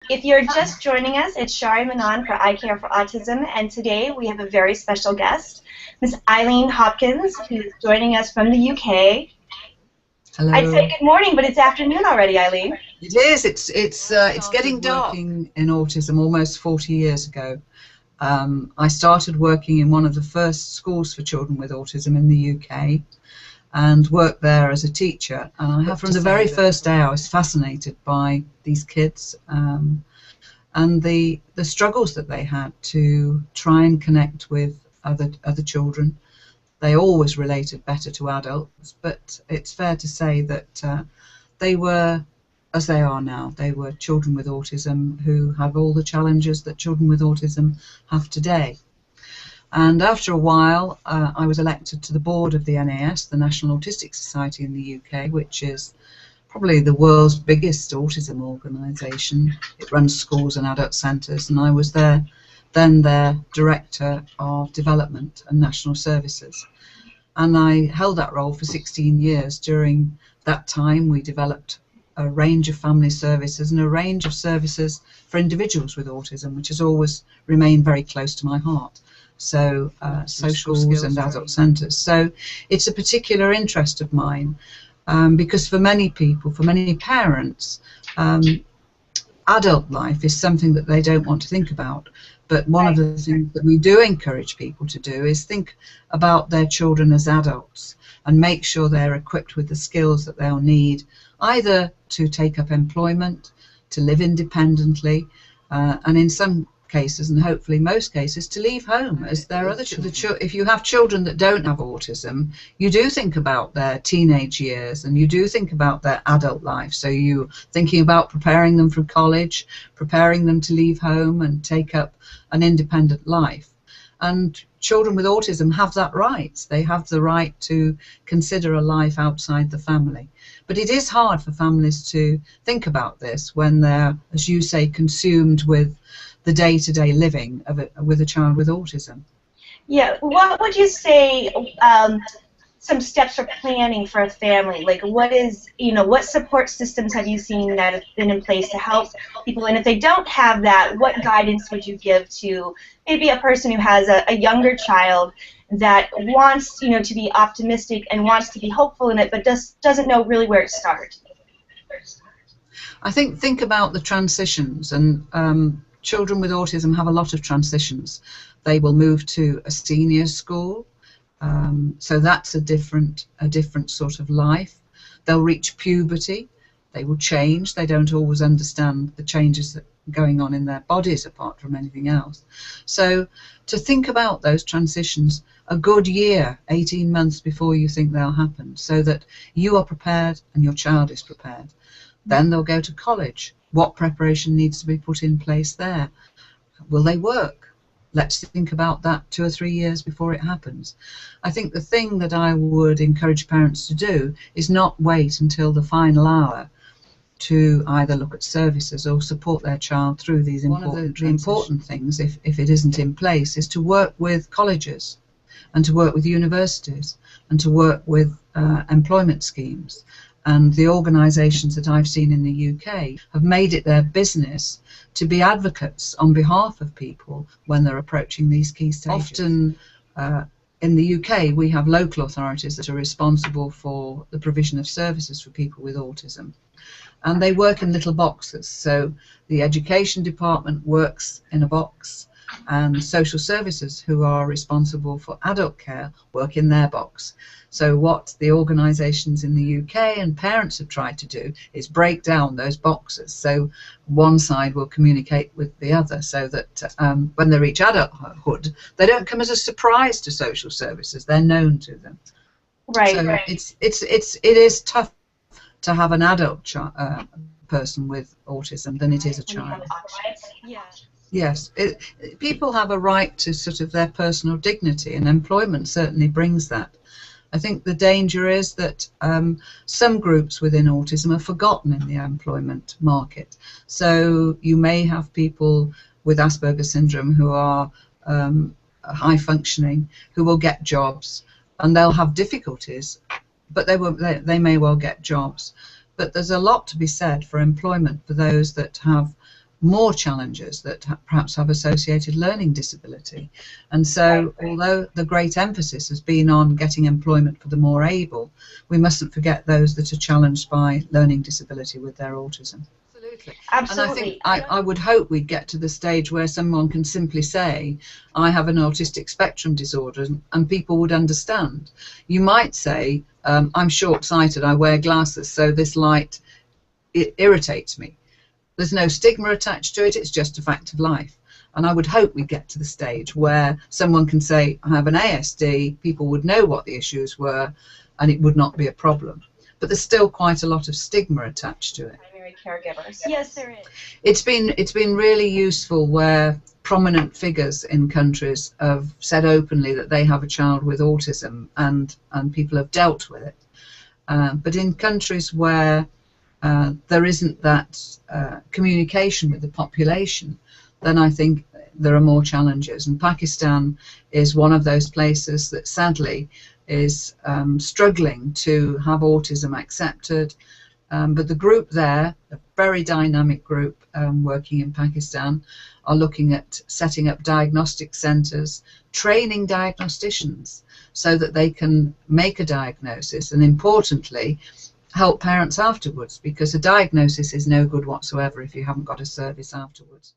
If you're just joining us, it's Shari Manon for I Care for Autism, and today we have a very special guest, Miss Eileen Hopkins, who's joining us from the UK. Hello. I'd say good morning, but it's afternoon already, Eileen. It is. It's getting dark. Working in autism almost 40 years ago. I started working in one of the first schools for children with autism in the UK, and worked there as a teacher. And I have, from the very first day, I was fascinated by these kids and the struggles that they had to try and connect with other children. They always related better to adults, but it's fair to say that they were, as they are now, they were children with autism who have all the challenges that children with autism have today. And after a while, I was elected to the board of the NAS, the National Autistic Society in the UK, which is probably the world's biggest autism organisation. It runs schools and adult centres, and I was then their Director of Development and National Services. And I held that role for 16 years. During that time, we developed a range of family services and a range of services for individuals with autism, which has always remained very close to my heart. So social schools and adult centres. So it's a particular interest of mine because for many people, for many parents, adult life is something that they don't want to think about. But one of the things that we do encourage people to do is think about their children as adults and make sure they're equipped with the skills that they'll need, either to take up employment, to live independently, and in some cases, and hopefully most cases, to leave home as their other children. If you have children that don't have autism, you do think about their teenage years and you do think about their adult life. So you're thinking about preparing them for college, preparing them to leave home and take up an independent life. And children with autism have that right. They have the right to consider a life outside the family. But it is hard for families to think about this when they're, as you say, consumed with the day-to-day living of with a child with autism. Yeah, what would you say some steps for planning for a family? Like, what support systems have you seen that have been in place to help people? And if they don't have that, what guidance would you give to maybe a person who has a younger child that wants, to be optimistic and wants to be hopeful in it, but doesn't know really where to start? I think about the transitions, and children with autism have a lot of transitions. They will move to a senior school, so that's a different sort of life. They'll reach puberty. They will change. They don't always understand the changes that are going on in their bodies apart from anything else. So to think about those transitions a good year, 18 months before you think they'll happen, so that you are prepared and your child is prepared. Then they'll go to college. What preparation needs to be put in place there? Will they work? Let's think about that 2 or 3 years before it happens. I think the thing that I would encourage parents to do is not wait until the final hour to either look at services or support their child through these important One of the important things, if it isn't in place, is to work with colleges and to work with universities and to work with employment schemes. And the organisations that I've seen in the UK have made it their business to be advocates on behalf of people when they're approaching these key stages. Often in the UK we have local authorities that are responsible for the provision of services for people with autism. And they work in little boxes. So the education department works in a box, and social services, who are responsible for adult care, work in their box. So what the organisations in the UK and parents have tried to do is break down those boxes. So one side will communicate with the other, so that when they reach adulthood, they don't come as a surprise to social services. They're known to them. Right. So right. it is tough to have an adult person with autism than it is a child. Yeah. Yes, people have a right to sort of their personal dignity, and employment certainly brings that. I think the danger is that some groups within autism are forgotten in the employment market. So you may have people with Asperger's syndrome who are high functioning, who will get jobs, and they'll have difficulties, but they may well get jobs. But there's a lot to be said for employment for those that have more challenges that perhaps have associated learning disability. And so, although the great emphasis has been on getting employment for the more able, we mustn't forget those that are challenged by learning disability with their autism. Absolutely. Absolutely. And I would hope we'd get to the stage where someone can simply say, I have an autistic spectrum disorder, and people would understand. You might say, I'm short-sighted, I wear glasses, so this light, it irritates me. There's no stigma attached to it, it's just a fact of life. And I would hope we get to the stage where someone can say, I have an ASD, people would know what the issues were, and it would not be a problem. But there's still quite a lot of stigma attached to it. Primary caregivers. Yes, there is. It's been really useful where prominent figures in countries have said openly that they have a child with autism, and people have dealt with it. But in countries where there isn't that communication with the population, then I think there are more challenges. And Pakistan is one of those places that sadly is struggling to have autism accepted. But the group there, a very dynamic group working in Pakistan, are looking at setting up diagnostic centres, training diagnosticians so that they can make a diagnosis, and importantly, help parents afterwards, because a diagnosis is no good whatsoever if you haven't got a service afterwards.